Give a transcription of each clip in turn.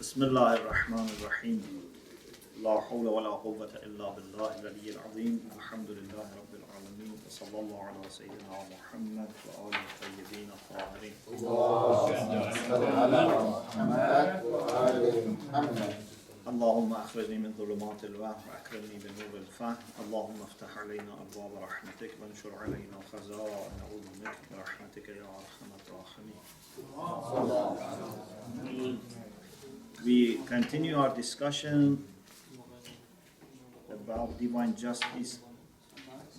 بسم الله الرحمن الرحيم لا حول ولا قوة إلا بالله العلي العظيم الحمد لله رب العالمين وصلى الله على سيدنا محمد وآله الطيبين الطاهرين اللهم صل على محمد وآل محمد. اللهم أخرجني من ظلمات الوهم وأكرمني بنور الفهم اللهم افتح علينا أبواب رحمتك وانشر علينا خزائن علومك برحمتك يا أرحم الراحمين. We continue our discussion about divine justice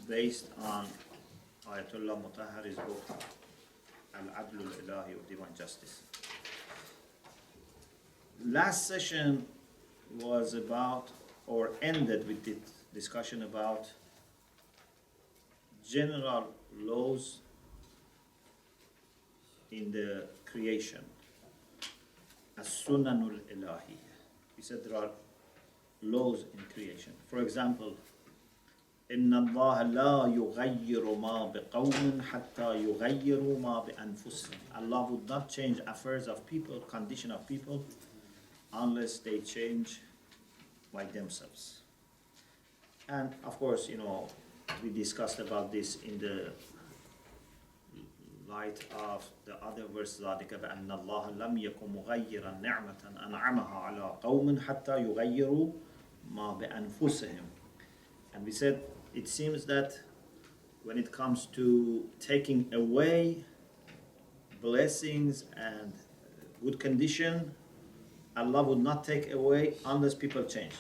based on Ayatollah Mutahhari's book Al-Adl al-Ilahi, or Divine Justice. Last session was about, or ended with the discussion about general laws in the creation, as-sunanul ilahi. We said there are laws in creation. For example, إن الله لا يغير ما بقوم حتى يغيروا ما بأنفسهم. Allah would not change affairs of people, condition of people, unless they change by themselves. And of course, we discussed about this in the light of the other verse, ذلك بأن الله لم يكن مغيرا نعمة أنعمها على قوم حتى يغيروا ما بأنفسهم. And we said it seems that when it comes to taking away blessings and good condition, Allah would not take away unless people change.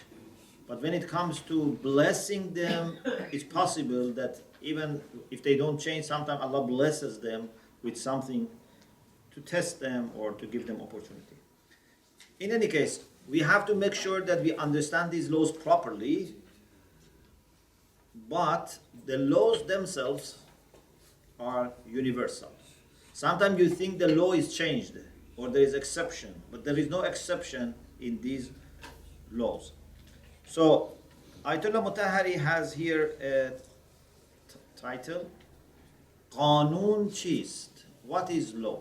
But when it comes to blessing them, it's possible that even if they don't change, sometimes Allah blesses them with something to test them or to give them opportunity. In any case, we have to make sure that we understand these laws properly, but the laws themselves are universal. Sometimes you think the law is changed or there is exception, but there is no exception in these laws. So, Ayatollah Mutahhari has here a title, Qanun Chist. What is law?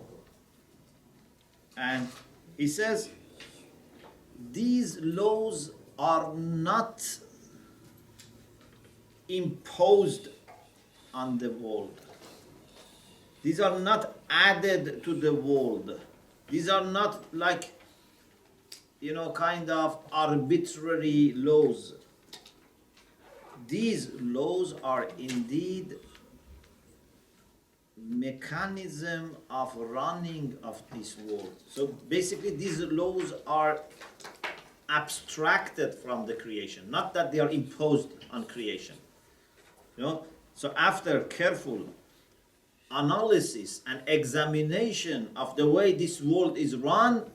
And he says, these laws are not imposed on the world. These are not added to the world. These are not like, kind of arbitrary laws. These laws are indeed mechanism of running of this world. So basically these laws are abstracted from the creation, not that they are imposed on creation. So after careful analysis and examination of the way this world is run,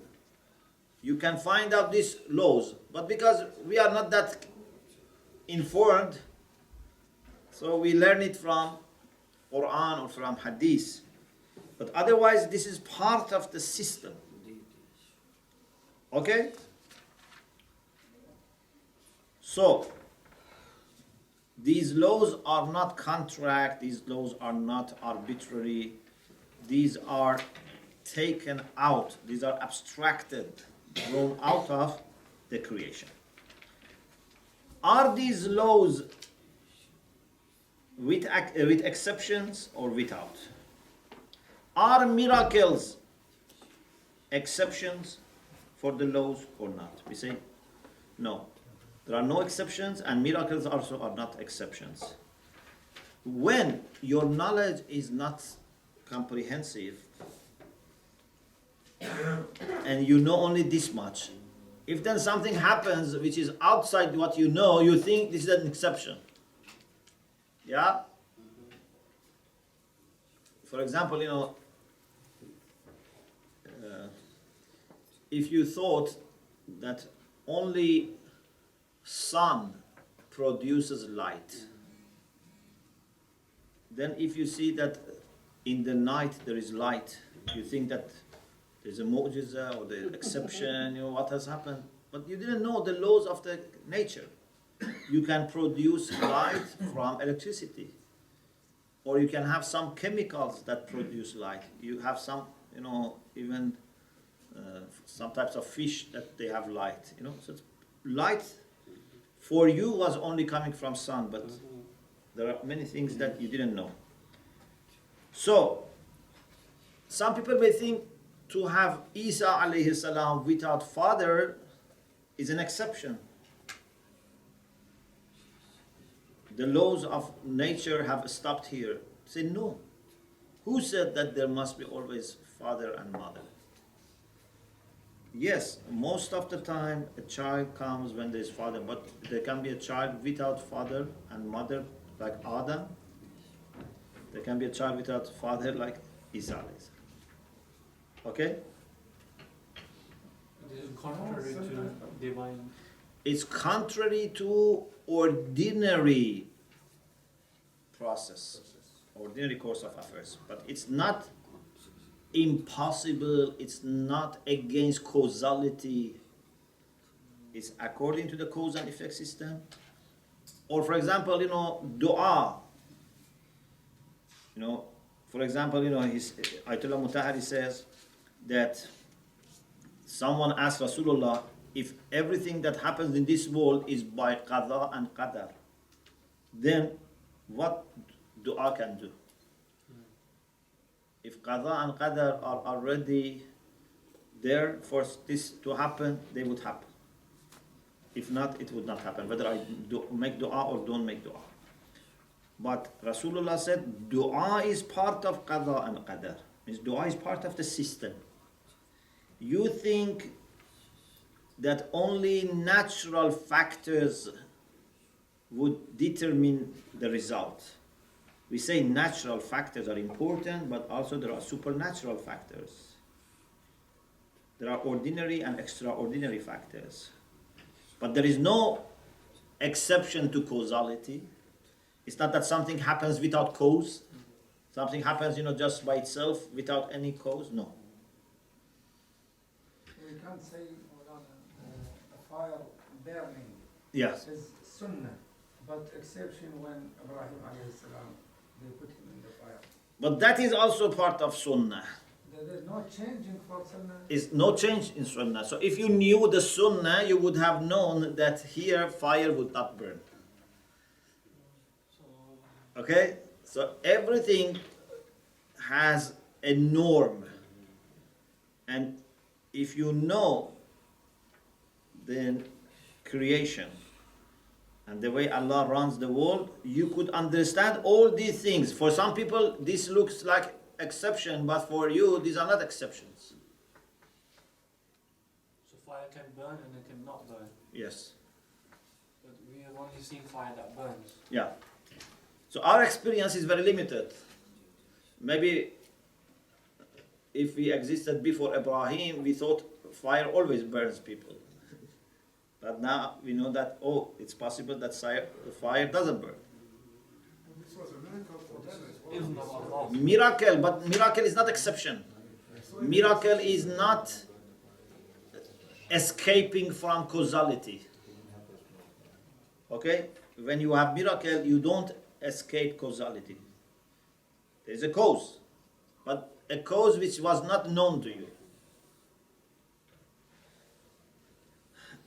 you can find out these laws. But because we are not that informed, so we learn it from Quran or from Hadith. But otherwise, this is part of the system. Okay? So, these laws are not contract, these laws are not arbitrary, these are taken out, these are abstracted, drawn out of the creation. Are these laws with exceptions or without? Are miracles exceptions for the laws or not? We say no. There are no exceptions, and miracles also are not exceptions. When your knowledge is not comprehensive, and you know only this much, if then something happens which is outside what you know, you think this is an exception. Yeah? For example, if you thought that only sun produces light, then if you see that in the night there is light, you think that there's a mu'jiza or the exception, what has happened. But you didn't know the laws of the nature. You can produce light from electricity. Or you can have some chemicals that produce light. You have some, even some types of fish that they have light. So light for you was only coming from sun, but there are many things that you didn't know. So some people may think to have Isa alayhi salam without father is an exception. The laws of nature have stopped here. Say no. Who said that there must be always father and mother? Yes, most of the time a child comes when there is father, but there can be a child without father and mother like Adam. There can be a child without father like Isa. Okay? It is contrary to divine. It's contrary to ordinary process, ordinary course of affairs. But it's not impossible, it's not against causality. It's according to the cause and effect system. Or for example, dua. For example, Ayatollah Mutahari says that someone asked Rasulullah if everything that happens in this world is by qada and qadar, then what dua can do? If qada and qadar are already there for this to happen, they would happen. If not, it would not happen, whether I make dua or don't make dua. But Rasulullah said, dua is part of qada and qadar. Means dua is part of the system. You think that only natural factors would determine the result. We say natural factors are important, but also there are supernatural factors. There are ordinary and extraordinary factors. But there is no exception to causality. It's not that something happens without cause. Something happens, just by itself without any cause. No. We can't say a fire burning Yes. is sunnah, but exception when Ibrahim alayhi salam, they put him in the fire. But that is also part of sunnah. There is no changing for sunnah. Is no change in sunnah. So if you knew the sunnah, you would have known that here fire would not burn. Okay? So everything has a norm. And if you know then creation and the way Allah runs the world, you could understand all these things. For some people, this looks like exception, but for you, these are not exceptions. So fire can burn and it cannot burn. Yes. But we have only seen fire that burns. Yeah. So our experience is very limited. Maybe if we existed before Ibrahim, we thought fire always burns people. But now we know that, it's possible that fire doesn't burn. This was a miracle for them as well. Isn't Allah? Miracle, but miracle is not exception. Miracle is not escaping from causality. Okay? When you have miracle, you don't escape causality. There is a cause, but a cause which was not known to you.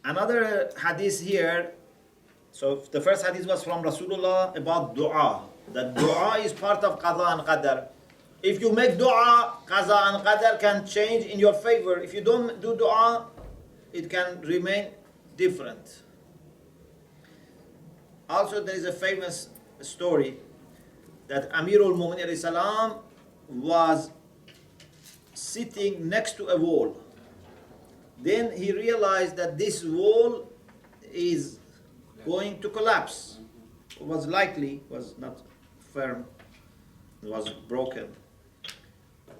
Another hadith here, so the first hadith was from Rasulullah about dua. That dua is part of qada and qadar. If you make dua, qada and qadar can change in your favor. If you don't do dua, it can remain different. Also, there is a famous story that Amirul Mu'minin alayhi salam was sitting next to a wall. Then he realized that this wall is going to collapse. It was likely, was not firm, it was broken.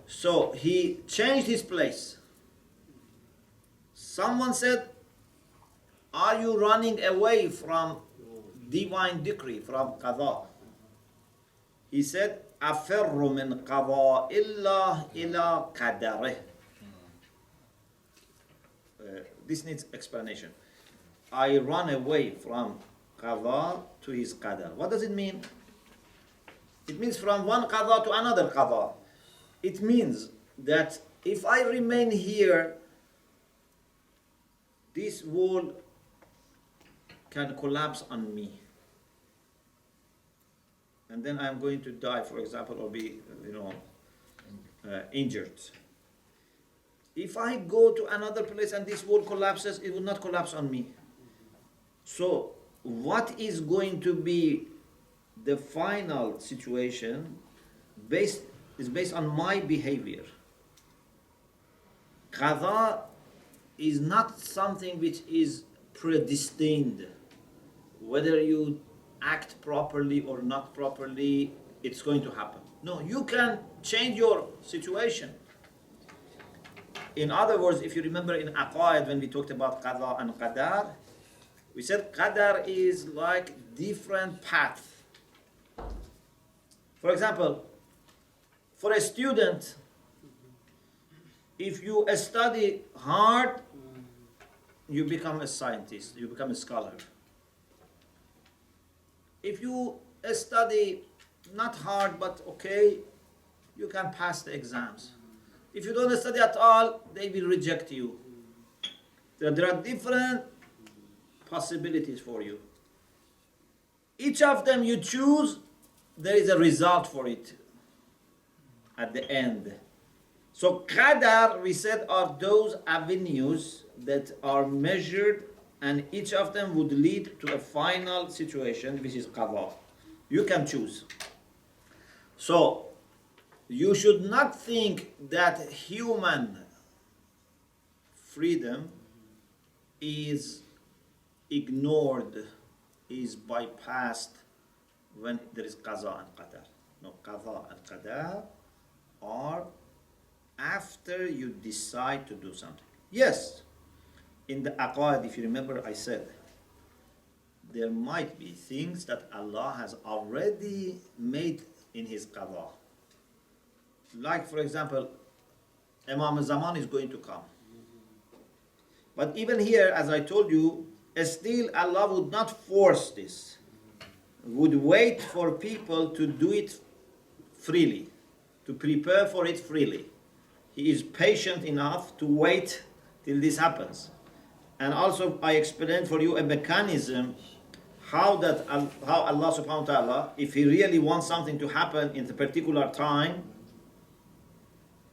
So he changed his place. Someone said, are you running away from divine decree, from qada? He said, أَفِرُّ مِنْ قَضَاءِ اللَّهِ إِلَىٰ قَدَرِهِ. This needs explanation. I run away from qada to his qadar. What does it mean? It means from one qada to another qada. It means that if I remain here this wall can collapse on me, and then I'm going to die, for example, or be, injured. If I go to another place and this wall collapses, it will not collapse on me. So, what is going to be the final situation is based on my behavior. Qada is not something which is predestined. Whether you act properly or not properly, it's going to happen. No, you can change your situation. In other words, if you remember in Aqaid when we talked about Qada and Qadar, we said Qadar is like different paths. For example, for a student, if you study hard, you become a scientist, you become a scholar. If you study not hard but okay, you can pass the exams. If you don't study at all, they will reject you. There are different possibilities for you. Each of them you choose, there is a result for it at the end. So Qadar, we said, are those avenues that are measured, and each of them would lead to a final situation, which is Qada. You can choose. So, you should not think that human freedom is ignored, is bypassed when there is Qaza and Qadar. No, Qaza and Qadar are after you decide to do something. Yes, in the Aqaid, if you remember, I said, there might be things that Allah has already made in His Qadha. Like, for example, Imam Zaman is going to come. But even here, as I told you, still Allah would not force this. Would wait for people to do it freely, to prepare for it freely. He is patient enough to wait till this happens. And also, I explained for you a mechanism how Allah subhanahu wa ta'ala, if He really wants something to happen in a particular time,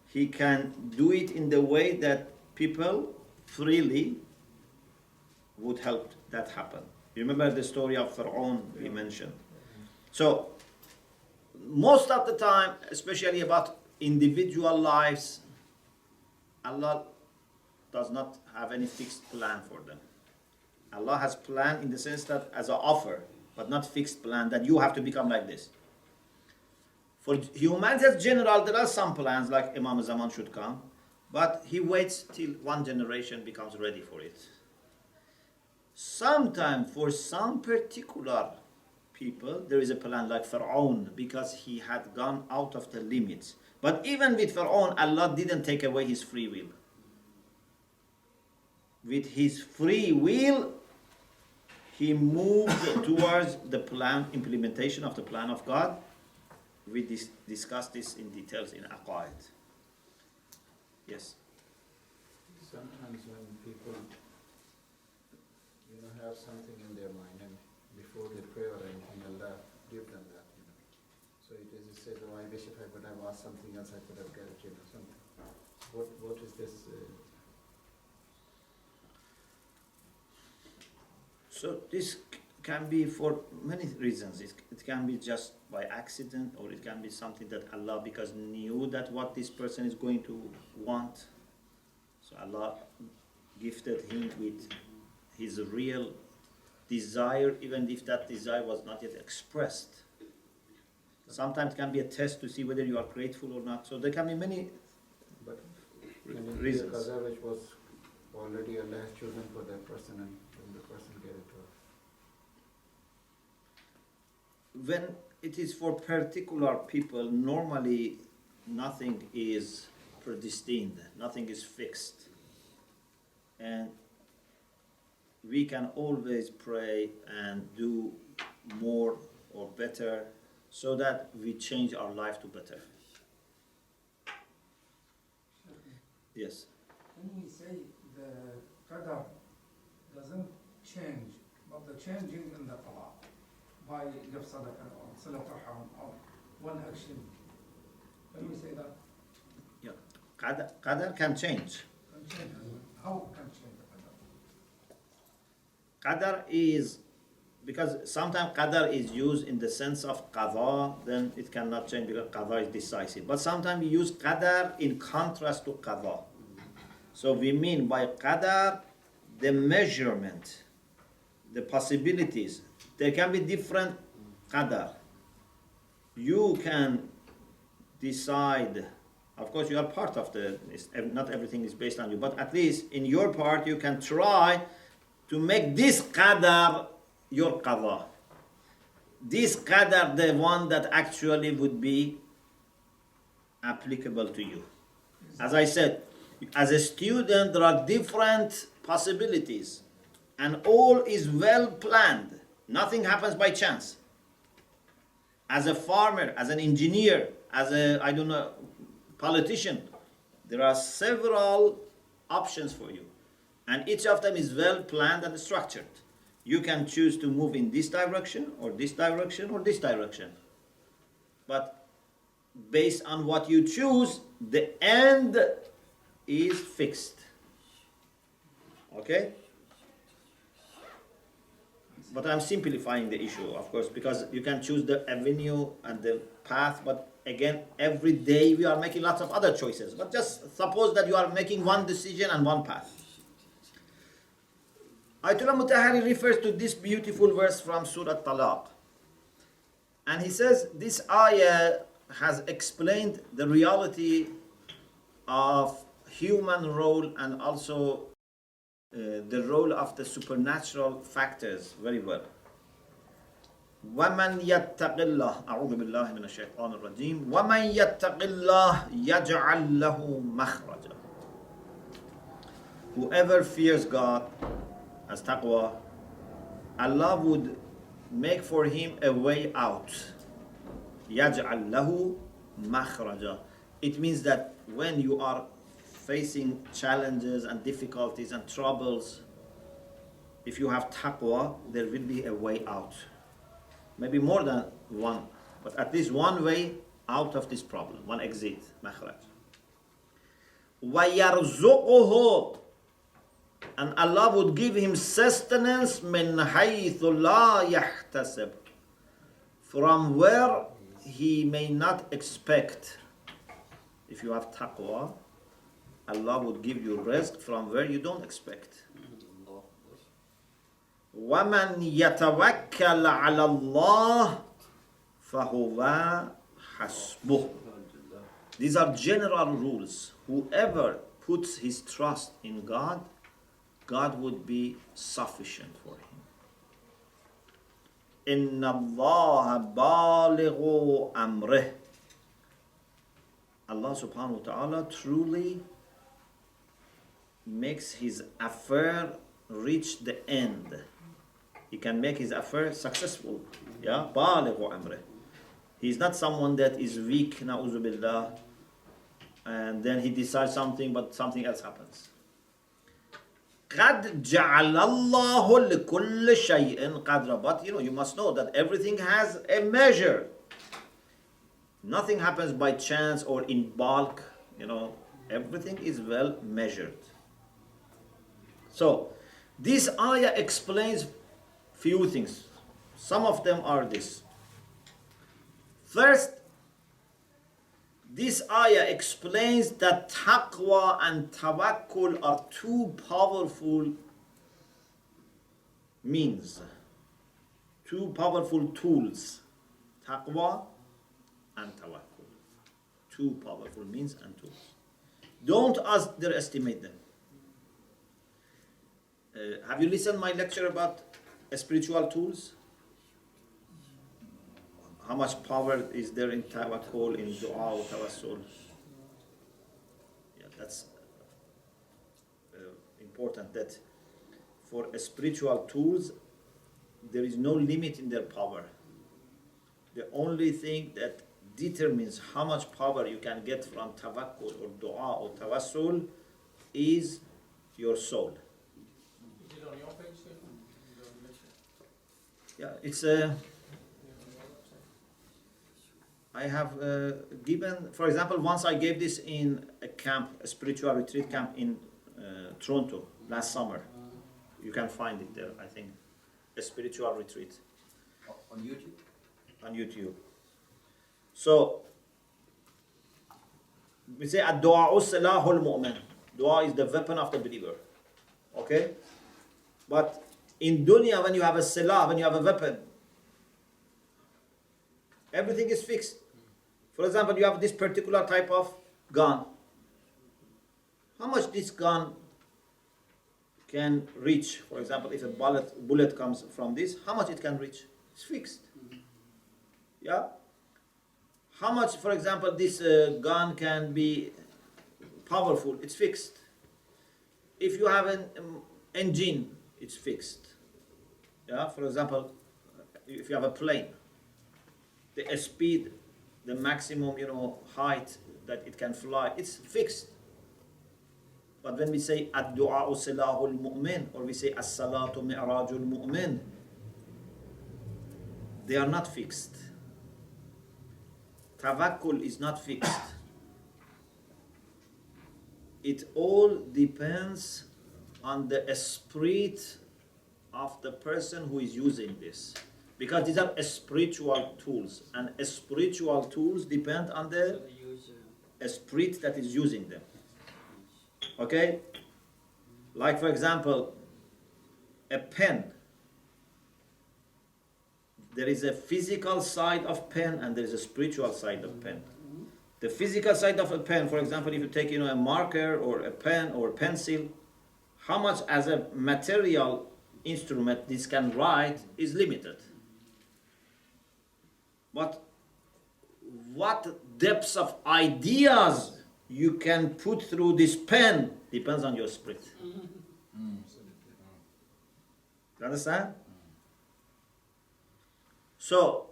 He can do it in the way that people freely would help that happen. You remember the story of Pharaoh we mentioned? So, most of the time, especially about individual lives, Allah does not have any fixed plan for them. Allah has plan in the sense that as an offer, but not fixed plan that you have to become like this. For humanity as general, there are some plans like Imam Zaman should come, but he waits till one generation becomes ready for it. Sometimes for some particular people, there is a plan like Pharaoh because he had gone out of the limits. But even with Pharaoh, Allah didn't take away his free will. With his free will, he moved towards the plan, implementation of the plan of God. We discussed this in details in Aqaid. Yes? Sometimes when people, have something in their mind and before they pray or anything, Allah give them that, So it says, oh, I wish if I could have asked something else, I could have got it, something. What is this? So this can be for many reasons. It can be just by accident, or it can be something that Allah because knew that what this person is going to want. So Allah gifted him with his real desire, even if that desire was not yet expressed. Sometimes it can be a test to see whether you are grateful or not. So there can be many reasons. Qadar which was already Allah has chosen for that person and the person gave it to us. When it is for particular people, normally nothing is predestined, nothing is fixed. And we can always pray and do more or better so that we change our life to better. Yes. When we say the qadar change, but the changing in the qada by give sadaqah or salat raham or one action. Can we say that? Yeah. Qadar can change. Can change. How can change the qadar? Qadar is, because sometimes qadar is used in the sense of qadha, then it cannot change because qadha is decisive. But sometimes we use qadar in contrast to qadha. So we mean by qadar the measurement, the possibilities. There can be different qadar. You can decide, of course you are part of not everything is based on you, but at least in your part you can try to make this qadar your qadha. This qadar the one that actually would be applicable to you. As I said, as a student there are different possibilities and all is well planned. Nothing happens by chance. As a farmer, as an engineer, as a, I don't know, politician, there are several options for you. And each of them is well planned and structured. You can choose to move in this direction, or this direction, or this direction. But based on what you choose, the end is fixed. Okay? But I'm simplifying the issue, of course, because you can choose the avenue and the path, but again, every day we are making lots of other choices. But just suppose that you are making one decision and one path. Ayatollah Mutahari refers to this beautiful verse from Surah Talaq. And he says this ayah has explained the reality of human role and also the role of the supernatural factors very well. وَمَنْ يَتَّقِ اللَّهِ أعوذ بِاللَّهِ مِنَ الشَّيْطَانِ الرَّجِيمِ وَمَنْ يَتَّقِ اللَّهِ يَجْعَلْ لَهُ مَخْرَجًا. Whoever fears God as taqwa, Allah would make for him a way out. يَجْعَلْ لَهُ مَخْرَجًا. It means that when you are facing challenges and difficulties and troubles, if you have taqwa, there will be a way out. Maybe more than one, but at least one way out of this problem, one exit, makhraj. وَيَرْزُقُهُ, and Allah would give him sustenance مِنْ حَيْثُ لَا يَحْتَسِبُ, from where he may not expect. If you have taqwa, Allah would give you rest from where you don't expect. وَمَنْ يَتَوَكَّلَ عَلَى اللَّهِ فَهُوَ حَسْبُهُ. These are general rules. Whoever puts his trust in God, God would be sufficient for him. إِنَّ اللَّهَ بَالِغُ أَمْرِهِ. Allah subhanahu wa ta'ala truly makes his affair reach the end. He can make his affair successful. Yeah, بالغ أمره. He's not someone that is weak, na'uzu billah, and then he decides something, but something else happens. قَدْ جَعَلَ اللَّهُ لِكُلِّ شَيْءٍ قَدْرًا. But you must know that everything has a measure. Nothing happens by chance or in bulk. Everything is well measured. So, this ayah explains few things. Some of them are this. First, this ayah explains that taqwa and tawakkul are two powerful means, two powerful tools. Taqwa and tawakkul. Two powerful means and tools. Don't underestimate them. Have you listened to my lecture about spiritual tools? How much power is there in tawakkul, in dua or tawassul? Yeah, that's important, that for spiritual tools, there is no limit in their power. The only thing that determines how much power you can get from tawakkul or dua or tawassul is your soul. Is it on your page, Yeah, it's I have given, for example, once I gave this in a camp, a spiritual retreat camp in Toronto last summer. You can find it there, I think. A spiritual retreat On YouTube? on YouTube. So we say ad-du'a silahul mu'min. Dua is the weapon of the believer. Okay? But in dunya, when you have a silah, when you have a weapon, everything is fixed. For example, you have this particular type of gun. How much this gun can reach? For example, if a bullet comes from this, how much it can reach? It's fixed. Yeah? How much, for example, this gun can be powerful? It's fixed. If you have an engine, it's fixed. Yeah? For example, if you have a plane, the speed, the maximum, height that it can fly, it's fixed. But when we say ad-du'a silahul mu'min, or we say as-salatu mi'rajul mu'min, they are not fixed. Tawakkul is not fixed. It all depends on the spirit of the person who is using this. Because these are spiritual tools, and spiritual tools depend on the spirit that is using them. Okay? Like, for example, a pen. There is a physical side of pen and there is a spiritual side of pen. The physical side of a pen, for example, if you take a marker or a pen or a pencil, how much as a material instrument this can write is limited. But what depths of ideas you can put through this pen depends on your spirit. You understand? So,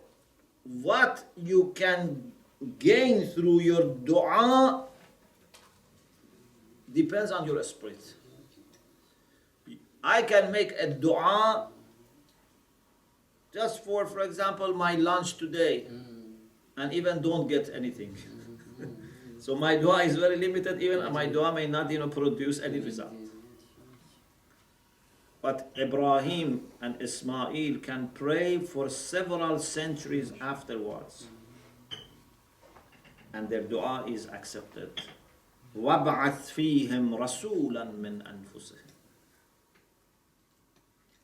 what you can gain through your dua depends on your spirit. I can make a dua just for example, my lunch today, and even don't get anything. So my dua is very limited, even my dua may not produce any result. But Ibrahim and Ismail can pray for several centuries afterwards, and their dua is accepted. وَابْعَثْ فِيهِمْ رَسُولًا مِنْ أَنفُسِهِمْ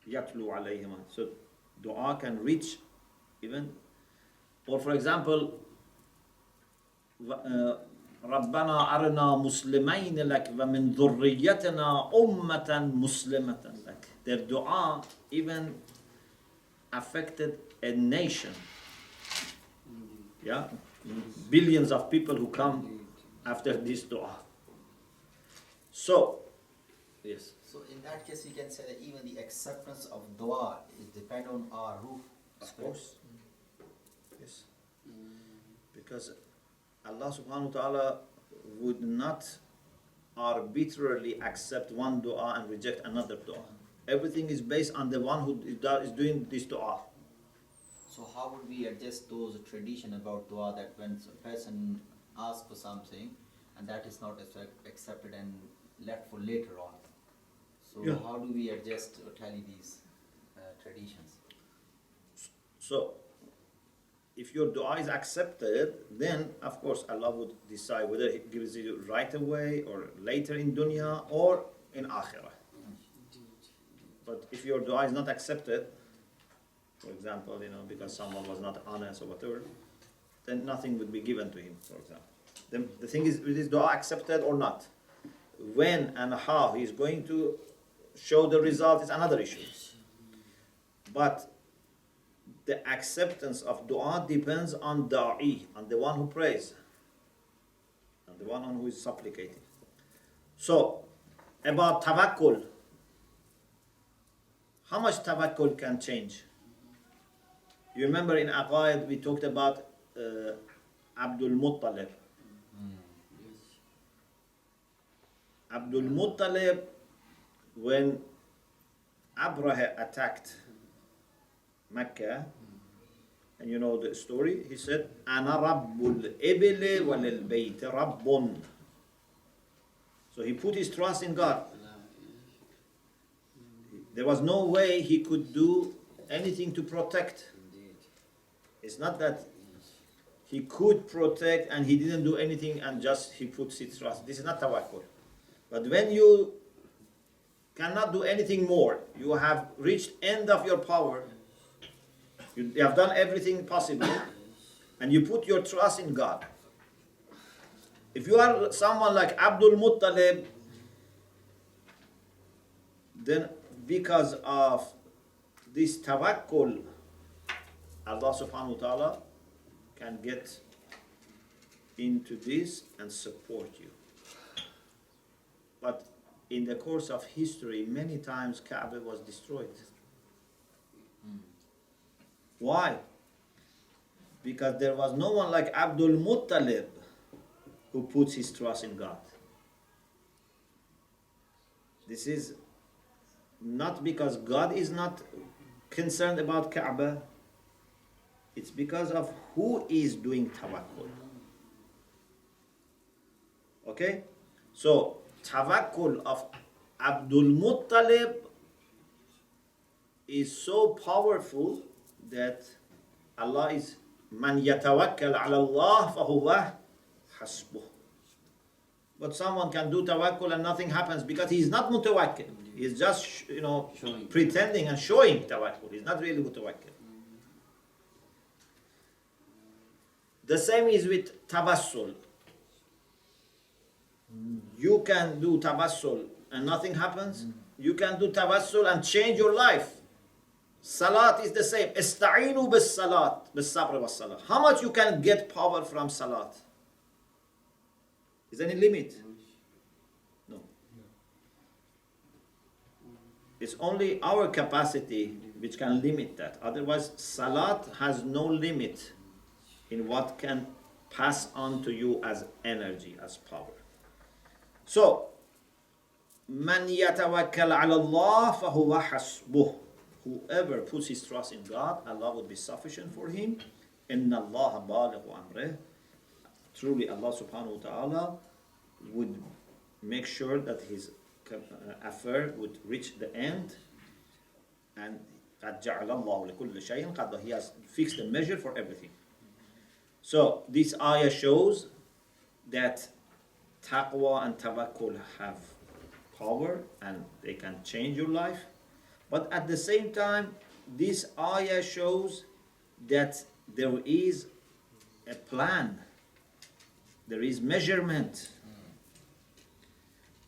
يَتْلُو عَلَيْهِمْ. So dua can reach even, or for example, رَبَّنَا أَرْنَا مُسْلِمَيْنِ لَكَ وَمِنْ ذُرِّيَّتِنَا أُمَّةً مُسْلِمَةً لَكَ. Their dua even affected a nation. Yeah? Billions of people who come after this dua. So, yes. So in that case, we can say that even the acceptance of dua is depend on our ruh. Of course. Yes. Because Allah subhanahu wa ta'ala would not arbitrarily accept one dua and reject another dua. Everything is based on the one who is doing this dua. So how would we adjust those tradition about dua that when a person asks for something and that is not accepted and left for later on? So Yeah. how do we adjust or tally these traditions? So, if your dua is accepted, then of course Allah would decide whether He gives you right away or later in dunya or in akhirah. But if your dua is not accepted, for example, because someone was not honest or whatever, then nothing would be given to him, for example. Then the thing is this dua accepted or not? When and how he is going to show the result is another issue. But the acceptance of dua depends on da'i, on the one who prays, on the one who is supplicating. So, about tawakkul, how much tawakkul can change? You remember in Aqaid we talked about Abdul Muttalib. Abdul Muttalib, when Abraha attacked Mecca, and you know the story, he said, "Ana rabbul ibli walil bayt rabbun." So he put his trust in God. There was no way he could do anything to protect. It's not that he could protect and he didn't do anything and just he puts his trust. This is not tawakkul. But when you cannot do anything more, you have reached end of your power, you have done everything possible, and you put your trust in God. If you are someone like Abdul Muttalib, then because of this tawakkul, Allah subhanahu wa ta'ala can get into this and support you. But in the course of history, many times Kaaba was destroyed. Why? Because there was no one like Abdul Muttalib who puts his trust in God. This is not because God is not concerned about Kaaba. It's because of who is doing tawakkul. Okay? So, tawakkul of Abdul Muttalib is so powerful that Allah is man yatawakkal ala Allah fahuwa hasbuh. But someone can do tawakkul and nothing happens because he is not mutawakkil. He is just, pretending and showing tawakkul. He's not really mutawakkil. The same is with tawassul. You can do tawassul and nothing happens. You can do tawassul and change your life. Salat is the same. Ista'inu bis salat, bis sabr was salat. How much you can get power from salat? Is there any limit? No. It's only our capacity which can limit that. Otherwise, salat has no limit in what can pass on to you as energy, as power. So, man yatawakkal ala Allah fahuwa hasbuh. Whoever puts his trust in God, Allah would be sufficient for him. Inna Allah balighu amrih. Truly, Allah subhanahu wa ta'ala would make sure that his affair would reach the end. And قَدْ جَعَلَ اللَّهُ لِكُلِّ شَيْءٍ قَدْرًا. He has fixed a measure for everything. So, this ayah shows that taqwa and tawakkul have power and they can change your life. But at the same time, this ayah shows that there is a plan. There is measurement.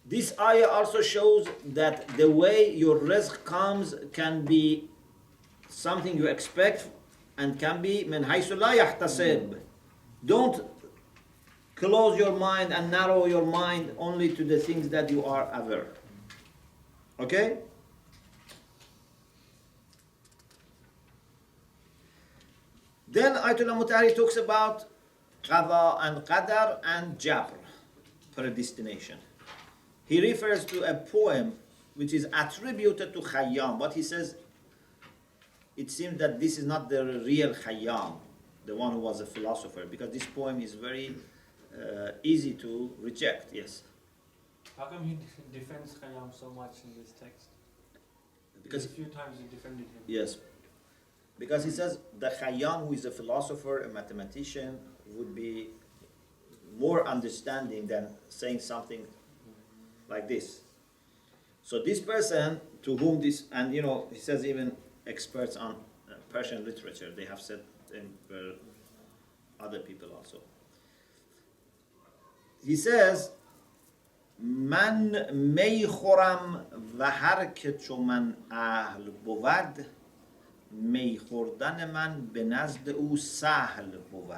This ayah also shows that the way your rizq comes can be something you expect and can be min haythu la yahtasib. Don't close your mind and narrow your mind only to the things that you are aware. Okay? Then Ayatollah Mutahari talks about qada and qadar and jabr, predestination. He refers to a poem which is attributed to Khayyam, but he says it seems that this is not the real Khayyam, the one who was a philosopher, because this poem is very easy to reject. Yes. How come he defends Khayyam so much in this text? Because a few times he defended him. Yes. Because he says the Khayyam, who is a philosopher, a mathematician, would be more understanding than saying something like this. So this person to whom this, and he says even experts on Persian literature, they have said other people also. He says, من می خورم و هر که چو من اهل بود می خوردن من به نزد او سهل بود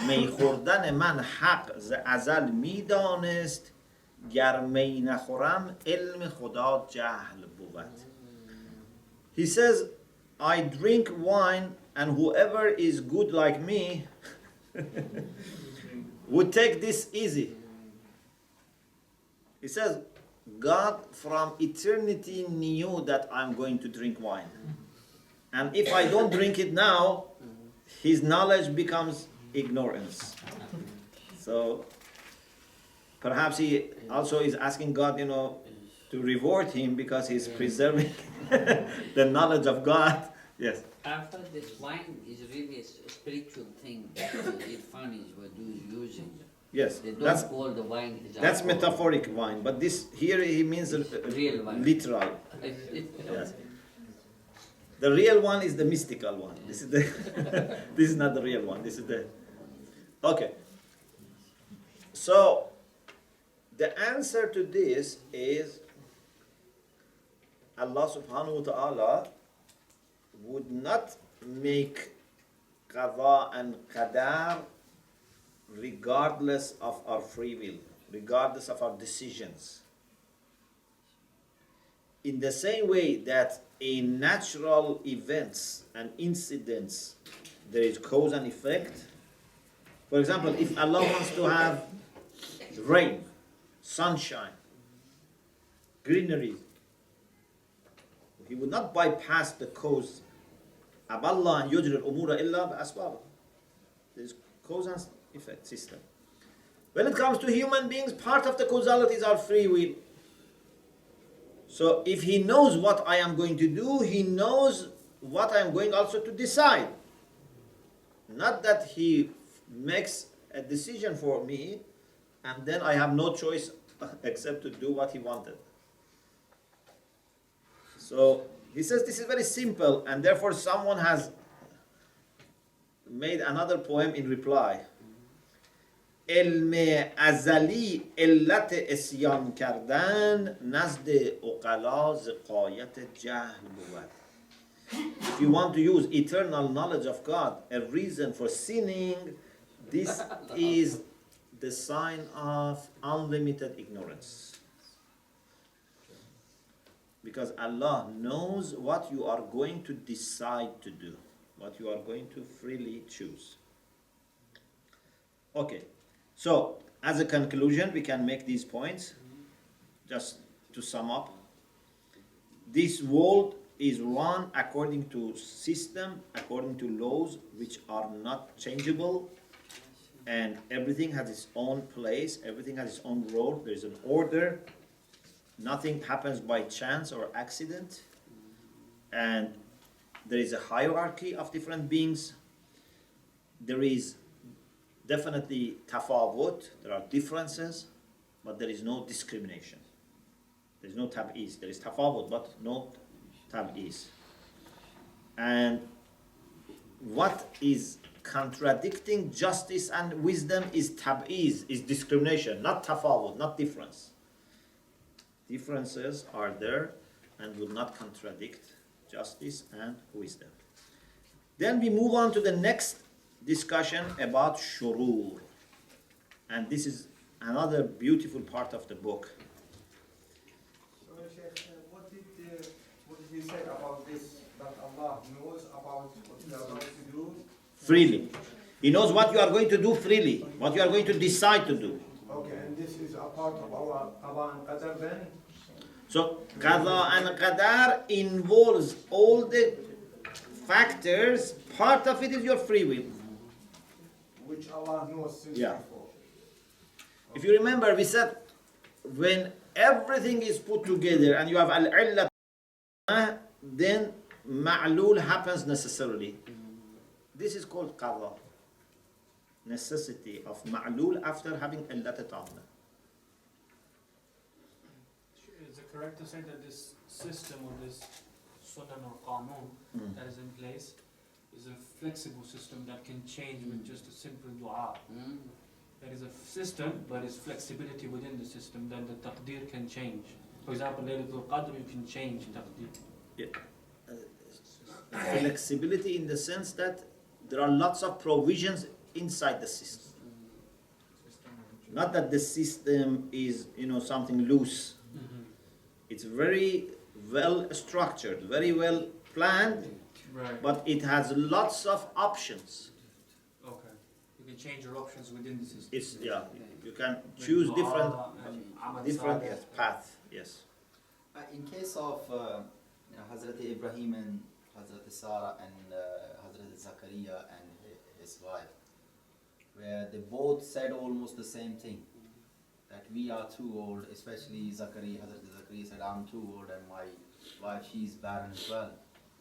می خوردن من حق ز ازل می دانست گر می نخورم علم خدا جهل بود. He says, I drink wine and whoever is good like me would take this easy. He says, God from eternity knew that I'm going to drink wine. And if I don't drink it now, his knowledge becomes ignorance. So perhaps he also is asking God, to reward him because he's preserving the knowledge of God. Yes. After this wine is really a spiritual thing. Irfan is what using. Yes. They don't That's call the wine is that's alcohol. metaphoric wine, but this here he means Real wine. literal. Yes. The real one is the mystical one. This is the this is not the real one. This is the okay. So the answer to this is Allah subhanahu wa ta'ala would not make qada and qadar regardless of our free will, regardless of our decisions. In the same way that in natural events and incidents there is cause and effect. For example, if Allah wants to have rain, sunshine, greenery, he would not bypass the cause. Aballah and yujri al-umura illa bi-asbab. There is cause and effect system. When it comes to human beings, part of the causality is our free will. So if he knows what I am going to do, he knows what I am going also to decide. Not that he makes a decision for me and then I have no choice except to do what he wanted. So he says this is very simple, and therefore someone has made another poem in reply. علم ازلی علت اسیان کردن نزد عقلا ز غایت جهل بود. If you want to use eternal knowledge of God, a reason for sinning, this is the sign of unlimited ignorance. Because Allah knows what you are going to decide to do, what you are going to freely choose. Okay. So, as a conclusion, we can make these points. Just to sum up, this world is run according to system, according to laws which are not changeable, and everything has its own place, everything has its own role, there's an order, nothing happens by chance or accident, and there is a hierarchy of different beings. There is definitely tafawut, there are differences, but there is no discrimination. There is no tab'is. There is tafawut, but no tab'is. And what is contradicting justice and wisdom is tab'is, is discrimination, not tafawut, not difference. Differences are there and will not contradict justice and wisdom. Then we move on to the next discussion about shurur. And this is another beautiful part of the book. So, Sheikh, what did he say about this? That Allah knows about what you are going to do Freely. He knows what you are going to do freely, what you are going to decide to do. Okay, and this is a part of our qada and qadar then? So, qada and qadar involves all the factors. Part of it is your free will. Which Allah knows since Yeah. before. If you remember, we said when everything is put together and you have al-illat, then ma'lul happens necessarily. This is called qada. Necessity of ma'lul after having illat ta'ala. Is it correct to say that this system or this sunan or qanun that is in place is a flexible system that can change with just a simple dua? There is a system, but it's flexibility within the system that the taqdeer can change. For example, Laylatul Qadr, you can change taqdeer. Yeah. Flexibility in the sense that there are lots of provisions inside the system. Not that the system is, something loose. It's very well structured, very well planned, Right. but it has lots of options. Okay. You can change your options within the system. It's you can choose different different path. Yes. In case of Hazrat Ibrahim and Hazrat Sarah and Hazrat Zakaria and his wife, where they both said almost the same thing, that we are too old, especially Zakaria. Hazrat Zakaria said, I'm too old and my wife, she's barren as well.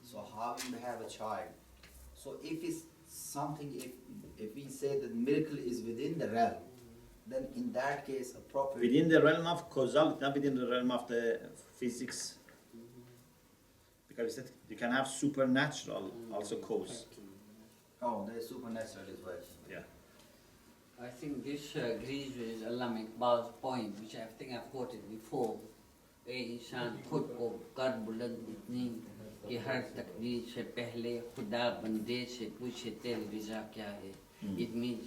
So how will they have a child? So if it's something, if we say that miracle is within the realm, then in that case appropriate. Within the realm of causal, not within the realm of the physics. Because we said you can have supernatural also cause. Oh, there is supernatural as well. Yeah. I think this agrees with Allama Iqbal's point, which I think I've quoted before. ए इंसान खुद को कर बुलंद इतनी कि हर तकदीर से पहले खुदा बंदे से पूछे तेरी रज़ा क्या है. It means,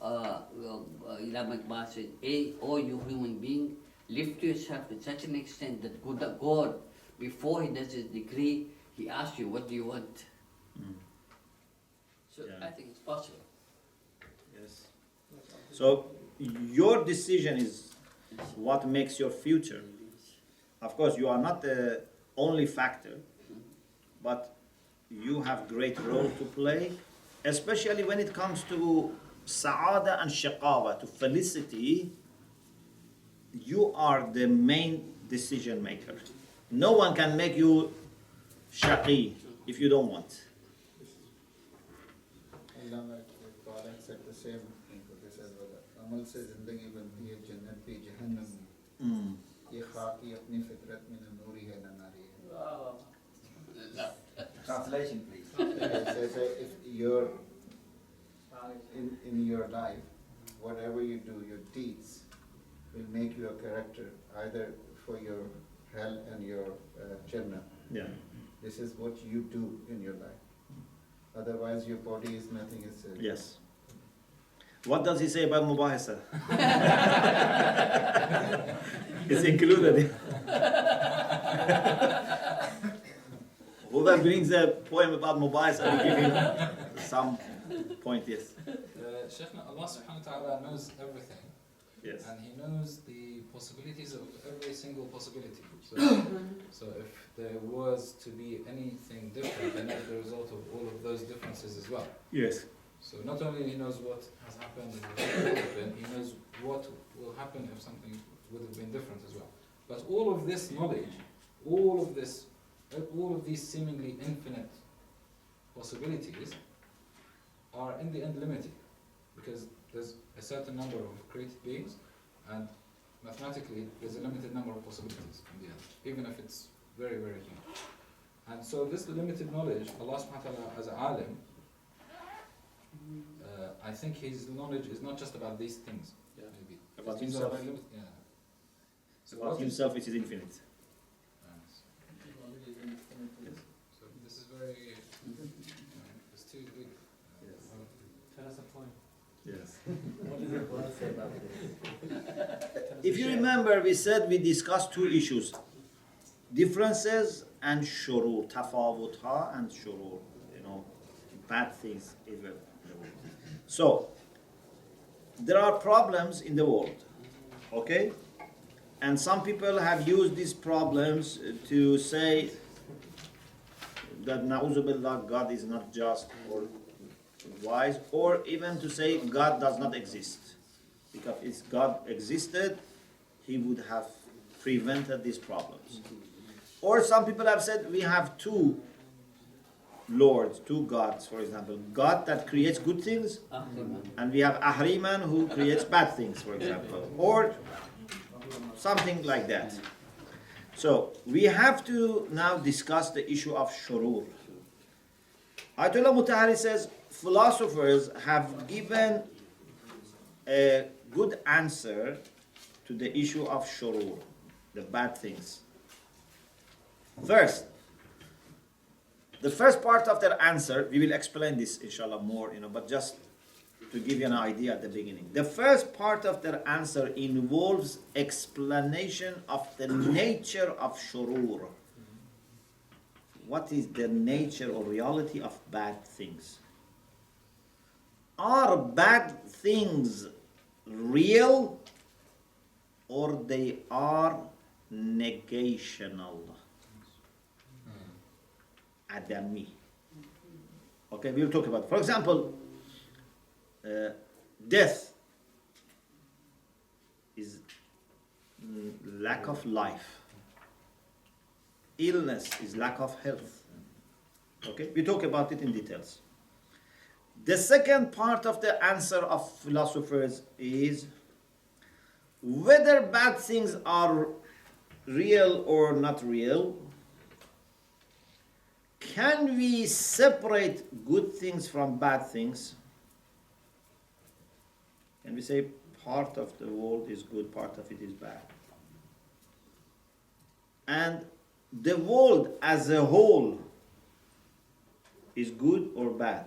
Allama Iqbal says, oh you human being, lift yourself to such an extent that God, before He does His decree, He asks you, what do you want? So Yeah. I think it's possible. Yes. So your decision is what makes your future. Of course, you are not the only factor, but you have great role to play, especially when it comes to sa'ada and shaqawa, to felicity. You are the main decision maker. No one can make you shaqi if you don't want. Allah said the same thing for this as well. Amal se zindagi banti hai, jannat bhi jahannam. Ye khaki apni fitrat mein na noori hai na nari hai. Translation, please. It says that if you're in your life, whatever you do, your deeds will make you a character, either for your hell and your Jannah. Yeah. This is what you do in your life. Otherwise, your body is nothing. It's Yes. What does he say about mubahasa? It's included. Whoever brings a poem about mubahasa, will give him some point. Yes. Shaykhna, Allah subhanahu wa ta'ala knows everything. Yes. And He knows the possibilities of every single possibility. So if there was to be anything different, then that's the result of all of those differences as well. Yes. So not only He knows what has happened and what will happen, He knows what will happen if something would have been different as well. But all of this knowledge, all of these seemingly infinite possibilities are in the end limited, because there's a certain number of created beings, and mathematically there's a limited number of possibilities in the end, even if it's very, very huge. And so this limited knowledge, Allah subhanahu wa ta'ala as an alim, I think His knowledge is not just about these things, maybe. About These Himself. are very limited, yeah. So About what is- himself, it is infinite. So this is very, it's too big. Tell us a point. Yes. What does the Quran say about this? If you remember, we said we discussed two issues: differences and shurur, tafawutha and shurur. You know, bad things. So there are problems in the world, okay? And some people have used these problems to say that na'uzu billah, God is not just or wise, or even to say God does not exist. Because if God existed, He would have prevented these problems. Or some people have said we have two lords, two gods, for example. God that creates good things, and we have Ahriman who creates bad things, for example. Or something like that. So we have to now discuss the issue of shurur. Ayatollah Mutahari says philosophers have given a good answer to the issue of shurur, the bad things. First, the first part of their answer, we will explain this inshallah more, but just to give you an idea at the beginning. The first part of their answer involves explanation of the nature of shurur. What is the nature or reality of bad things? Are bad things real or they are negational? adami. Okay, we'll talk about it. For example, death is lack of life. Illness is lack of health. Okay, we talk about it in details. The second part of the answer of philosophers is whether bad things are real or not real. Can we separate good things from bad things? Can we say part of the world is good, part of it is bad? And the world as a whole is good or bad?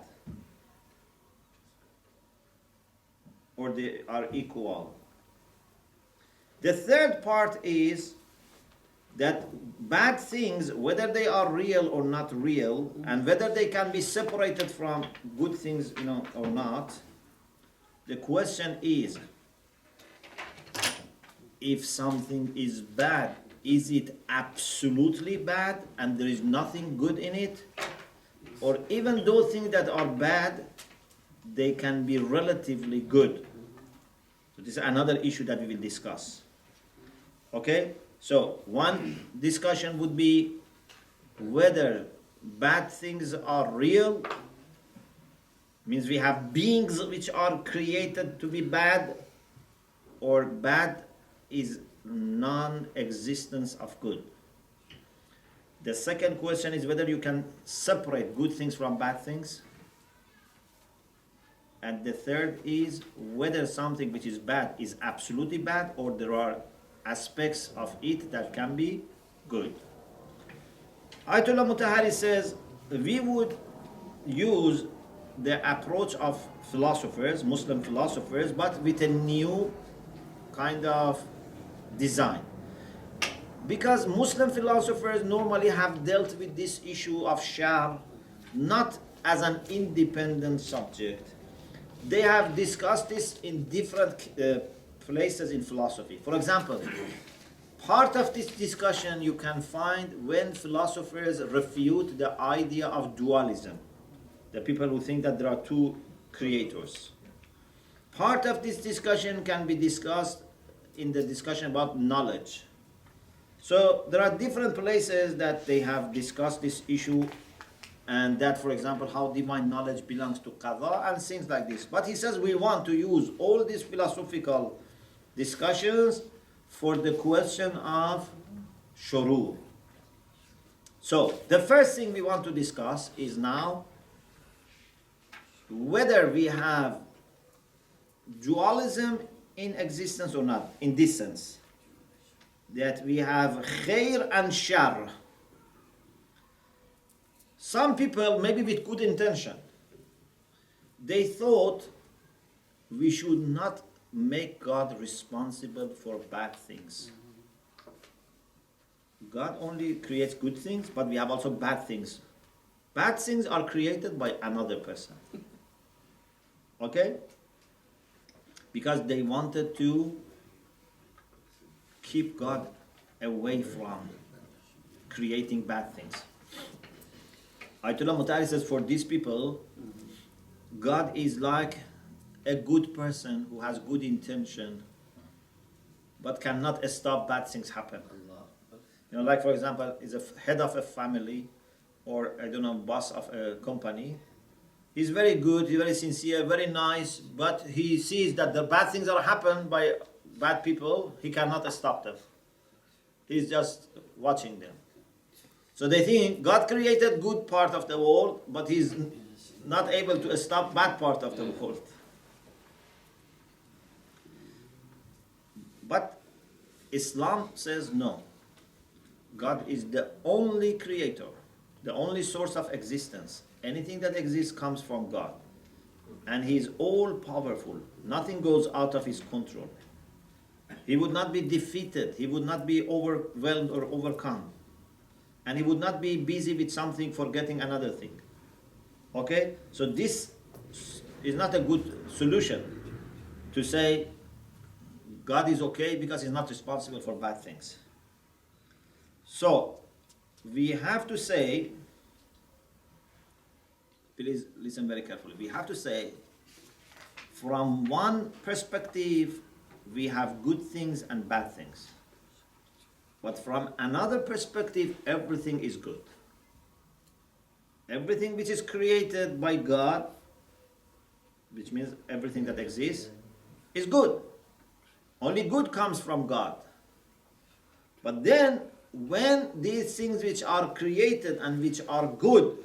Or they are equal? The third part is that bad things, whether they are real or not real, and whether they can be separated from good things, or not. The question is, if something is bad, is it absolutely bad and there is nothing good in it? Or even those things that are bad, they can be relatively good. So this is another issue that we will discuss. Okay? So one discussion would be whether bad things are real, means we have beings which are created to be bad, or bad is non-existence of good. The second question is whether you can separate good things from bad things. And the third is whether something which is bad is absolutely bad, or there are aspects of it that can be good. Ayatollah Mutahari says we would use the approach of philosophers, Muslim philosophers, but with a new kind of design. Because Muslim philosophers normally have dealt with this issue of shar not as an independent subject. They have discussed this in different places in philosophy. For example, part of this discussion you can find when philosophers refute the idea of dualism, the people who think that there are two creators. Part of this discussion can be discussed in the discussion about knowledge. So there are different places that they have discussed this issue, and that, for example, how divine knowledge belongs to qada and things like this. But he says we want to use all these philosophical discussions for the question of shurur. So the first thing we want to discuss is now whether we have dualism in existence or not, in this sense, that we have khair and shar. Some people, maybe with good intention, they thought we should not make God responsible for bad things. God only creates good things, but we have also bad things. Bad things are created by another person. Okay? Because they wanted to keep God away from creating bad things. Ayatollah Mutahari says for these people, God is like a good person who has good intention but cannot stop bad things happen. Like for example, is a head of a family or boss of a company. He's very good, he's very sincere, very nice, but he sees that the bad things are happened by bad people, he cannot stop them. He's just watching them. So they think God created good part of the world, but he's not able to stop bad part of the world. But Islam says no. God is the only creator, the only source of existence. Anything that exists comes from God. And he is all powerful. Nothing goes out of his control. He would not be defeated. He would not be overwhelmed or overcome. And he would not be busy with something forgetting another thing. Okay? So this is not a good solution to say God is okay because he's not responsible for bad things. So we have to say please listen very carefully. We have to say, from one perspective, we have good things and bad things. But from another perspective, everything is good. Everything which is created by God, which means everything that exists, is good. Only good comes from God. But then, when these things which are created and which are good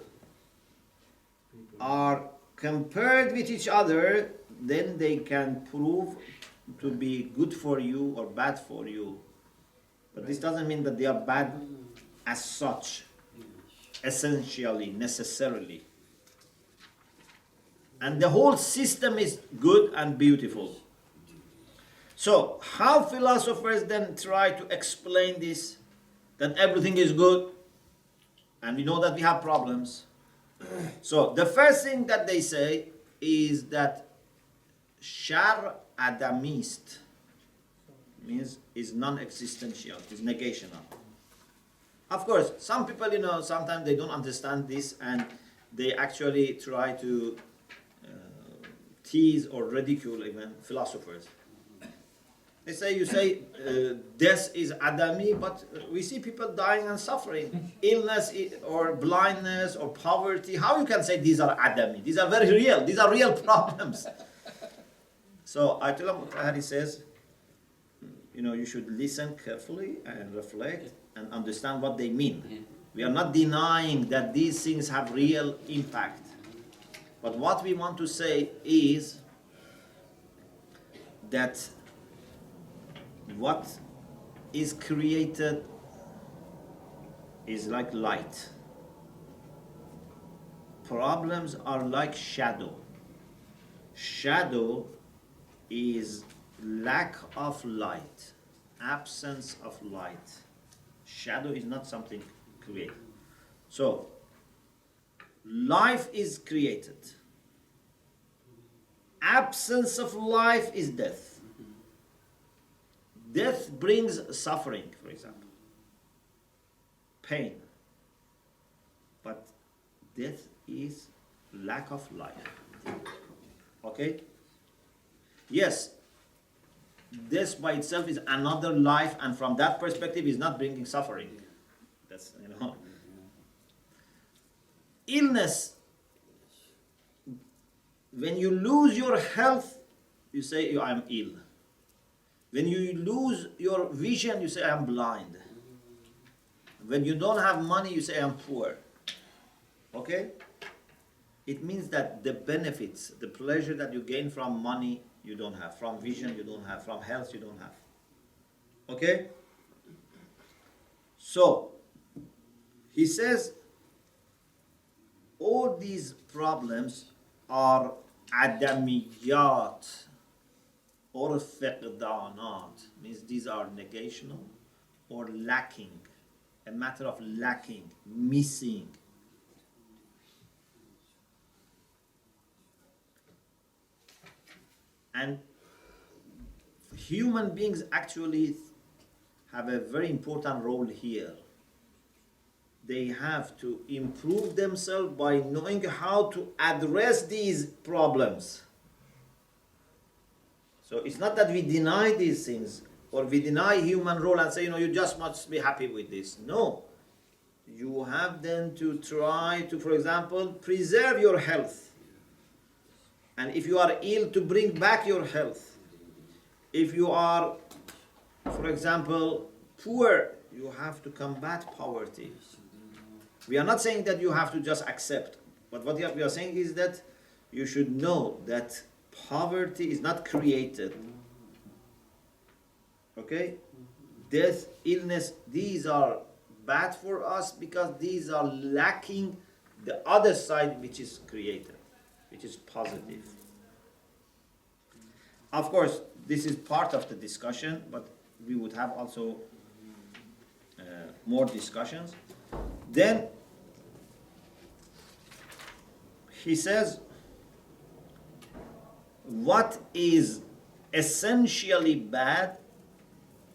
are compared with each other, then they can prove to be good for you or bad for you. But this doesn't mean that they are bad as such, essentially, necessarily. And the whole system is good and beautiful. So, how philosophers then try to explain this, that everything is good, and we know that we have problems. So, the first thing that they say is that Shar Adamist means is non-existential, is negational. Of course, some people, sometimes they don't understand this and they actually try to tease or ridicule even philosophers. You say death is Adami, but we see people dying and suffering. Illness or blindness or poverty. How you can say these are Adami? These are very real. These are real problems. So Ayatollah Mutahari says, you should listen carefully and reflect and understand what they mean. We are not denying that these things have real impact. But what we want to say is that what is created is like light. Problems are like shadow. Shadow is lack of light, absence of light. Shadow is not something created. So, life is created. Absence of life is death. Death brings suffering, for example, pain. But death is lack of life. Okay? Yes, death by itself is another life, and from that perspective is not bringing suffering. That's, Illness, when you lose your health, you say, I am ill. When you lose your vision, you say, I am blind. When you don't have money, you say, I am poor. Okay? It means that the benefits, the pleasure that you gain from money, you don't have. From vision, you don't have. From health, you don't have. Okay? So, he says, all these problems are adamiyat or fiqdanat, means these are negational or lacking, a matter of lacking, missing. And human beings actually have a very important role here. They have to improve themselves by knowing how to address these problems. So it's not that we deny these things or we deny human role and say, you just must be happy with this. No. You have then to try to, for example, preserve your health. And if you are ill, to bring back your health. If you are, for example, poor, you have to combat poverty. We are not saying that you have to just accept. But what we are saying is that you should know that poverty is not created. Okay? Death, illness, these are bad for us because these are lacking the other side which is created, which is positive. Of course, this is part of the discussion, but we would have also more discussions. Then he says, what is essentially bad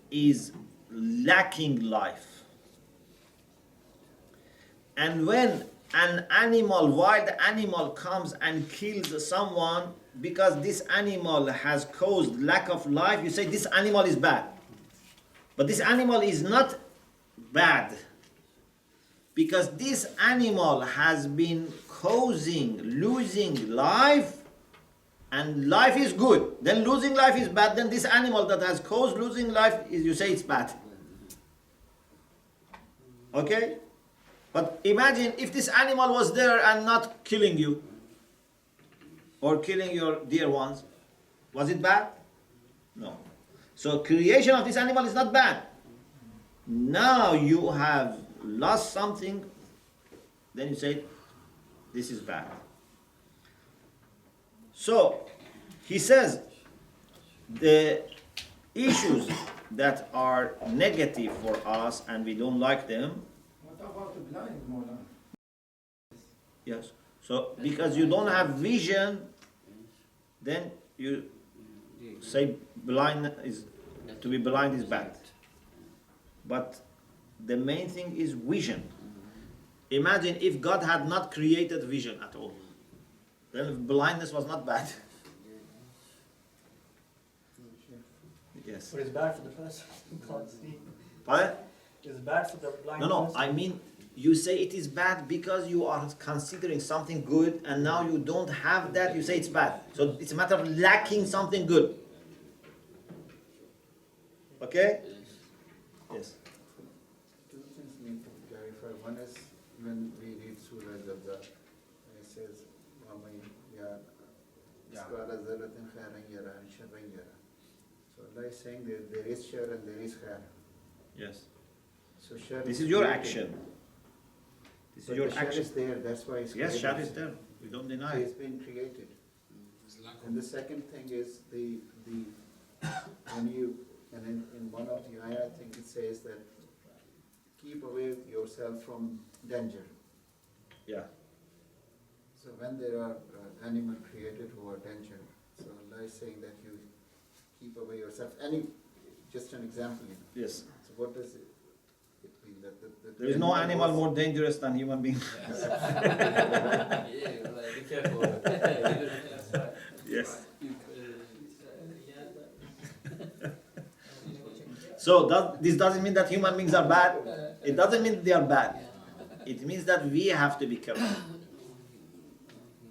is lacking life. And when an animal, wild animal comes and kills someone because this animal has caused lack of life, you say this animal is bad. But this animal is not bad because this animal has been causing losing life, and life is good. Then losing life is bad. Then this animal that has caused losing life, you say it's bad. Okay? But imagine if this animal was there and not killing you or killing your dear ones. Was it bad? No. So creation of this animal is not bad. Now you have lost something, then you say this is bad. So he says the issues that are negative for us and we don't like them. What about the blind, Mawlana? Yes. So because you don't have vision, then you say blind is to be blind is bad. But the main thing is vision. Imagine if God had not created vision at all. Then blindness was not bad. Yes. But it's bad for the person who can't see. Pardon? It's bad for the blind No, person. I mean, you say it is bad because you are considering something good and now you don't have that, you say it's bad. So it's a matter of lacking something good. Okay? Yes. Two things need to be clarified. One is when we read Surah Al-Jabbar, it says, وَمَنْ يَسْقَالَ ذَرَّةٍ خَيْرًا يَرَهُ شَرًّا يَرَهُ. So Allah is saying that there is shar and there is khair. Yes. So shar This is your created. action. This is But your the shar action. is there, that's why it's Yes, created. shar is there. We don't So deny it's it. been created. There's lack of- And the second thing is the when you, and in one of the ayah, I think it says that keep away yourself from danger. Yeah. So when there are animals created who are danger, so Allah is saying that you keep away yourself. Just an example, Yes. So what does it mean? That There is no animal more dangerous than human being. Be careful. Yes. So this doesn't mean that human beings are bad. It doesn't mean they are bad. It means that we have to be careful.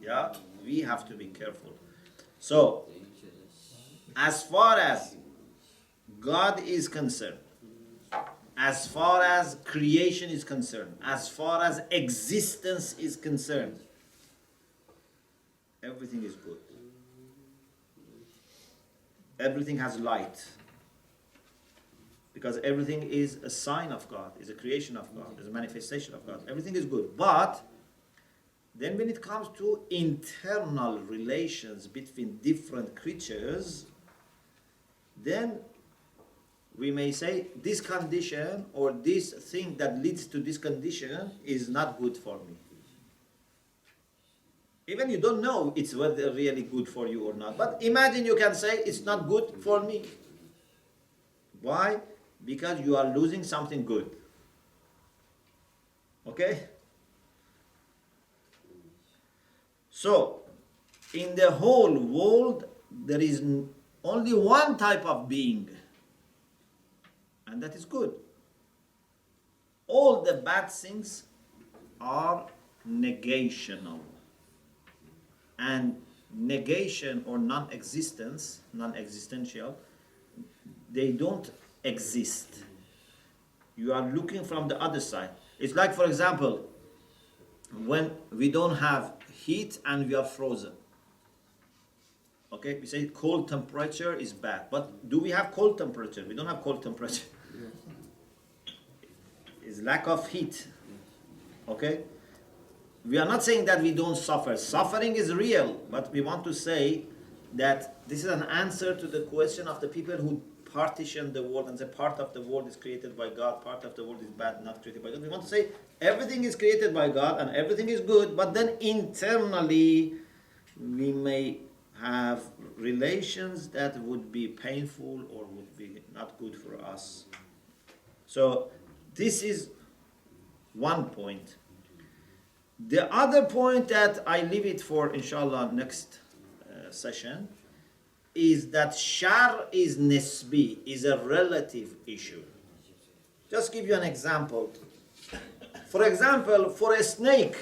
Yeah, we have to be careful. So, as far as God is concerned, as far as creation is concerned, as far as existence is concerned, everything is good. Everything has light. Because everything is a sign of God, is a creation of God, is a manifestation of God. Everything is good. But then when it comes to internal relations between different creatures, then we may say this condition or this thing that leads to this condition is not good for me. Even you don't know it's whether really good for you or not. But imagine you can say it's not good for me. Why? Because you are losing something good. Okay? So, in the whole world, there is only one type of being, and that is good. All the bad things are negational. And negation or non-existence, non-existential, they don't exist. You are looking from the other side. It's like, for example, when we don't have heat and we are frozen. Okay, we say cold temperature is bad. But do we have cold temperature? We don't have cold temperature. It's lack of heat. Okay? We are not saying that we don't suffer. Suffering is real, but we want to say that this is an answer to the question of the people who partition the world and say part of the world is created by God, part of the world is bad, not created by God. We want to say everything is created by God and everything is good, but then internally we may have relations that would be painful or would be not good for us. So this is one point. The other point that I leave it for inshallah next session is that shar is nisbi, is a relative issue. Just give you an example. For example, for a snake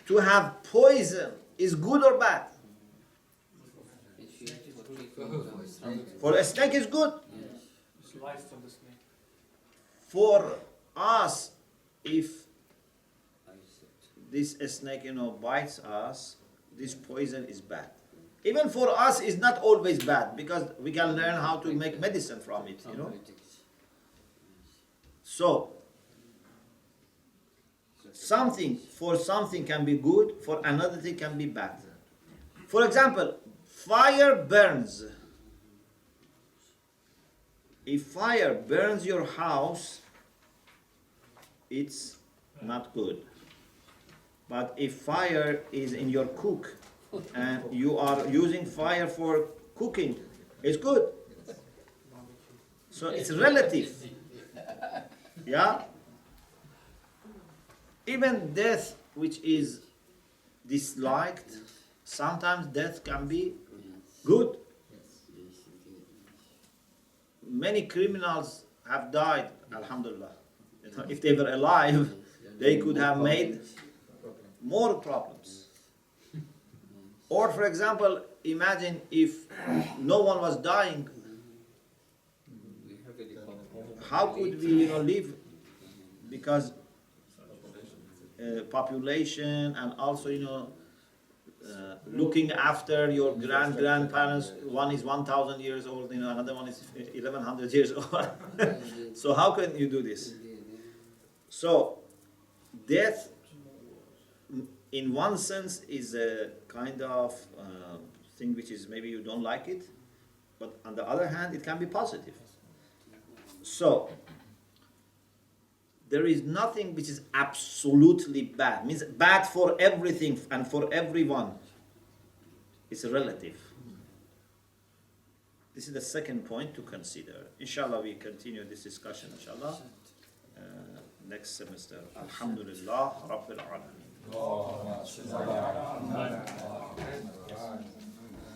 to have poison is good or bad? For a snake is good. It's life for the snake. For us, if this snake, bites us, this poison is bad. Even for us, it's not always bad because we can learn how to make medicine from it, So, something can be good, for another thing can be bad. For example, fire burns. If fire burns your house, it's not good. But if fire is in your cook and you are using fire for cooking, it's good. So it's relative. Yeah? Even death, which is disliked, sometimes death can be good. Many criminals have died, alhamdulillah. If they were alive, they could have made more problems. Or for example, imagine if no one was dying, how could we live? Because population and also looking after your grandparents, one is 1,000 years old, another one is 1,100 years old. So how can you do this? So death in one sense is a kind of thing which is maybe you don't like it, but on the other hand it can be positive. So there is nothing which is absolutely bad, means bad for everything and for everyone. It's relative. This is the second point to consider. Inshallah, we continue this discussion, inshallah, next semester. Alhamdulillah, Rabbil Alameen.